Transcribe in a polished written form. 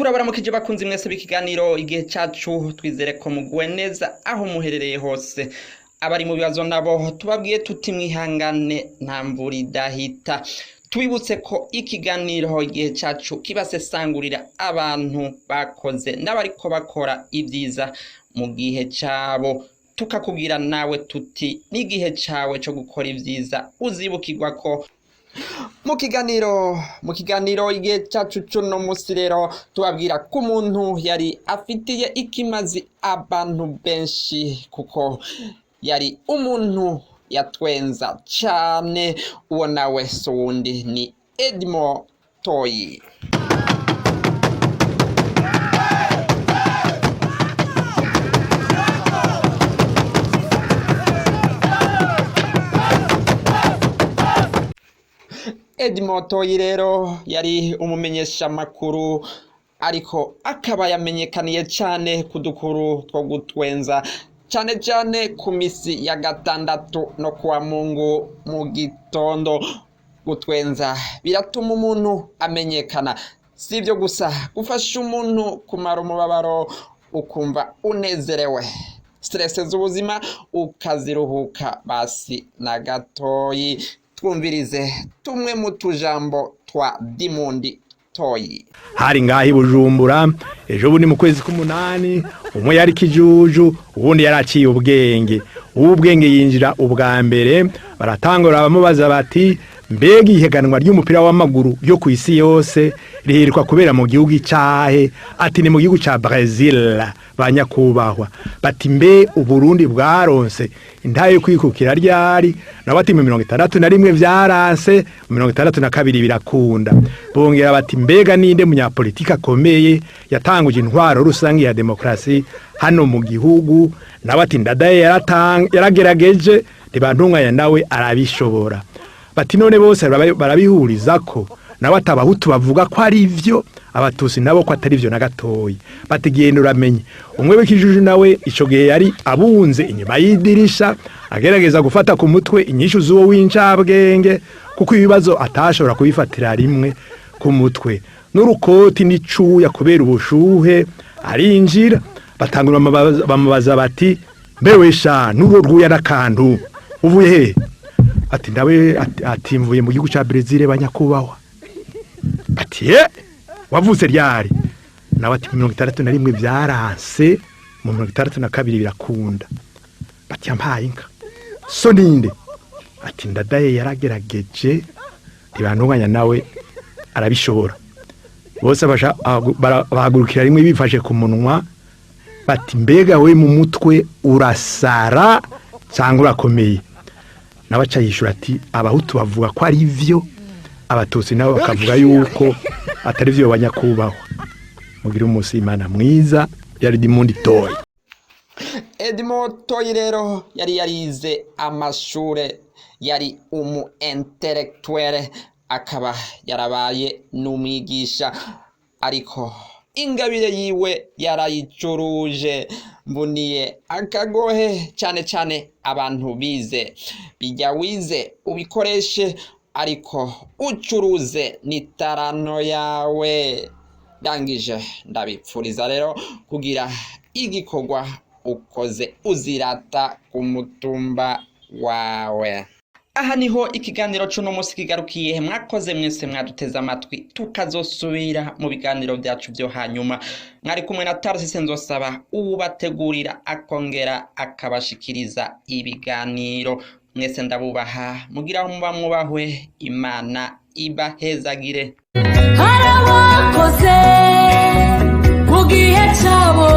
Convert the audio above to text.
turabaramukije bakunzi mwese b'ikiganiro igihe cyacu twizere ko mugwe neza aho muherereye hose abari mu bibazo nabo tubabwiye tuti mwihangane nta mvura idahita tubibutse ko ikiganiro igihe cyacu kibasesangurira abantu bakoze n'abariko bakora ibyiza mu gihe cyabo tukakubwira nawe tuti n'igihe cyawe cyo gukora ibyiza uzibukirwa ko mu kiganiro igihe cyacu cuno musi rero tubabwira ko umuntu yari afitiye ikimazi abantu benshi kuko yari umuntu yatwenza cyane uwo nawe so wundi ni Edmond Toyi. Edmond Toyi rero yari umumenyesha makuru ariko akaba yamenyekaniye cyane kudukuru two gutwenza cyane ku misi ya gatandatu no kuwa Mungu mu gitondo. Gutwenza biratuma umuntu amenyekana, si ibyo gusa gufasha umuntu kumara umubabaro ukumva unezerewe, stress z'ubuzima ukaziruhuka basi na gatoyi. Twumvirize tumwe mu tujambo twa Edmond Toyi. Hari ngahi Bujumbura ejo bundi mu kwezi k'umunani umwe yari kijuju ubundi yaraciye ubwenge yinjira ubwa mbere baratangura bamubaza bati mbega iheganwa ry'umupira w'amaguru yo ku isi yose riheruka kubera mu gihugu cyahe? Ati ni mu gihugu cya Brazil. Banyakubahwa bati mbe Uburundi bwaronse intaye kwikukira ryari? Na bati mu 61 vyaranse, mu 62 birakunda. Bongera bati mbega ninde munyapolitika akomeye yatanguje intwaro rusangi ya demokrasi hano mu gihugu? Na bati Ndadaye yaragerageje ntibantunganya nawe arabishobora. Bati none bose barabihuriza ko nawe atabahutu bavuga ko ari ivyo, abatusi nabo ko atari ivyo na gatoyi. Bati genda uramenye umwe w'ikijuju nawe ico gihe yari abunze inyuma y'idirisha agerageza gufata ku mutwe inyishu z'uwo w'incabwenge kuko ibibazo atashobora kubifatira rimwe ku mutwe. N'urukoti n'icuya kubera ubushuhe arinjira. Batangura bamubaza bati mbewe sha nuro rwuya nakantu uvuye he? Ati ndawe ati mvuye mu gihugu cya Brazil banyakubahwa. Ati wavutse ryari? Nawe ati 61 byaranse, mu 62 birakunda. Bati yampaye inka. So ninde? Ati Ndadaye yaragerageje ntibantunganya nawe arabishobora. Bose bahagurukira rimwe bifashe ku munwa. Bati mbega we mu mutwe urasara cyangwa urakomeye? Nabaca yishura ati abahutu bavuga ko ari ivyo, abatusi nabo bakavuga yuko atari vyo banyakubahwa. Mugira umunsi Imana mwiza. Yari Edmond Toyi. Edmond Toyi rero yari yarize amashure, yari umu intellectuel, akaba yarabaye n'umwigisha ariko ingabire yiwe yarayicuruje. Mbuniye akagohe cyane abantu bize bijya wize ubikoreshe ariko ucuruze nitarano yawe. Dangije ndabipfuriza rero kugira igikorwa ukoze uzirata ku mutumba wawe. Aha niho ikiganiro cuno musi kigarukiye. Mwakoze mwese mwaduteza amatwi, tukazosubira mu biganiro byacu byo hanyuma. Mwari kumwe na Tarsis Nzosaba ubategurira akongera akabashikiriza ibiganiro. Mwese ndabubaha, mugira aho muba mwubahwe, Imana ibahezagire. Harawakoze ku gihe cyabo